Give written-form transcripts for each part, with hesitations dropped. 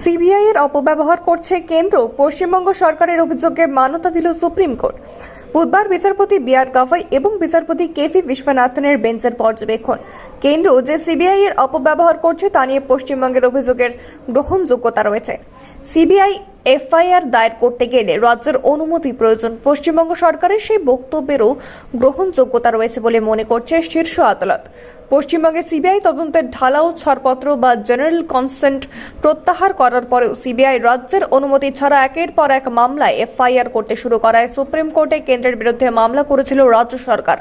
CBI এর অপব্যবহার করছে কেন্দ্র, পশ্চিমবঙ্গ সরকারের অভিযোগে মান্যতা দিল সুপ্রিম কোর্ট। বুধবার বিচারপতি বি.আর. গাভাই এবং বিচারপতি কে.ভি. বিশ্বনাথনের বেঞ্চের পর্যবেক্ষণ কেন্দ্র যে সিবিআই এর অপব্যবহার করছে তা নিয়ে পশ্চিমবঙ্গের অভিযোগের গ্রহণযোগ্যতা রয়েছে। সিবিআই এফআইআর দায়ের করতে গেলে রাজ্যের অনুমতি প্রয়োজন। পশ্চিমবঙ্গ সরকারের সেই বক্তব্যেরও গ্রহণযোগ্যতা রয়েছে বলে মনে করছে শীর্ষ আদালত। পশ্চিমবঙ্গে সিবিআই তদন্তের ঢালাও ছাড়পত্র বা জেনারেল কনসেন্ট প্রত্যাহার করার পরেও সিবিআই রাজ্যের অনুমতি ছাড়া একের পর এক মামলায় এফআইআর করতে শুরু করায় সুপ্রিম কোর্টে কেন্দ্রের বিরুদ্ধে মামলা করেছিল রাজ্য সরকার।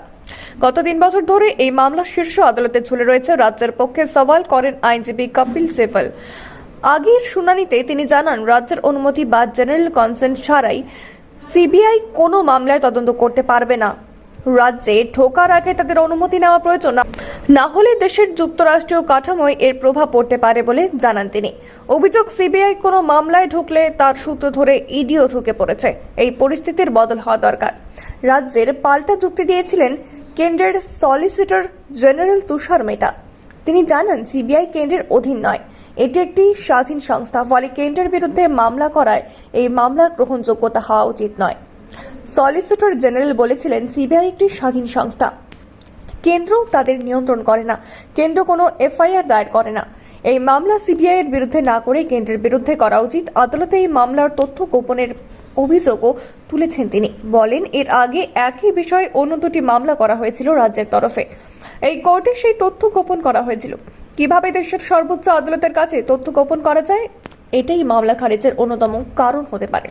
গত 3 বছর ধরে এই মামলা শীর্ষ আদালতে ঝুলে রয়েছে। রাজ্যের পক্ষে সওয়াল করেন আইনজীবী কপিল সিবাল। আগের শুনানিতে তিনি জানান, রাজ্যের অনুমতি বা জেনারেল কনসেন্ট ছাড়াই সিবিআই কোনো মামলায় তদন্ত করতে পারবে না। রাজ্যে ঢোকার আগে তাদের অনুমতি নেওয়া প্রয়োজন, না হলে দেশের যুক্তরাষ্ট্রীয় কাঠামোয় এর প্রভাব পড়তে পারে বলে জানান তিনি। অভিযোগ, সিবিআই কোনো মামলায় ঢুকলে তার সূত্র ধরে ইডিও ঢুকে পড়েছে। এই পরিস্থিতির বদল হওয়া দরকার। রাজ্যের পাল্টা যুক্তি দিয়েছিলেন কেন্দ্রের সলিসিটর জেনারেল তুষার মেহতা। তিনি জানান, সিবিআই কেন্দ্রের অধীন নয়, এটি একটি স্বাধীন সংস্থা, ফলে কেন্দ্রের বিরুদ্ধে মামলা করায় এই মামলার গ্রহণযোগ্যতা হওয়া উচিত নয়। সলিসিটর জেনারেল বলেছিলেন, সিবিআই একটি স্বাধীন সংস্থা, কেন্দ্র তাদের নিয়ন্ত্রণ করে না, কেন্দ্র কোনো এফআইআর দায়ের করে না। এই মামলা সিবিআই এর বিরুদ্ধে না করে কেন্দ্রের বিরুদ্ধে করা উচিত। আদালতে এই মামলার তথ্য গোপনের অভিযোগও তুলেছেন তিনি। বলেন, এর আগে একই বিষয়ে অন্য 2টি মামলা করা হয়েছিল রাজ্যের তরফে। এই কোর্টে সেই তথ্য গোপন করা হয়েছিল। কিভাবে দেশের সর্বোচ্চ আদালতের কাছে তথ্য গোপন করা যায়, এটাই মামলা খারিজের অন্যতম কারণ হতে পারে।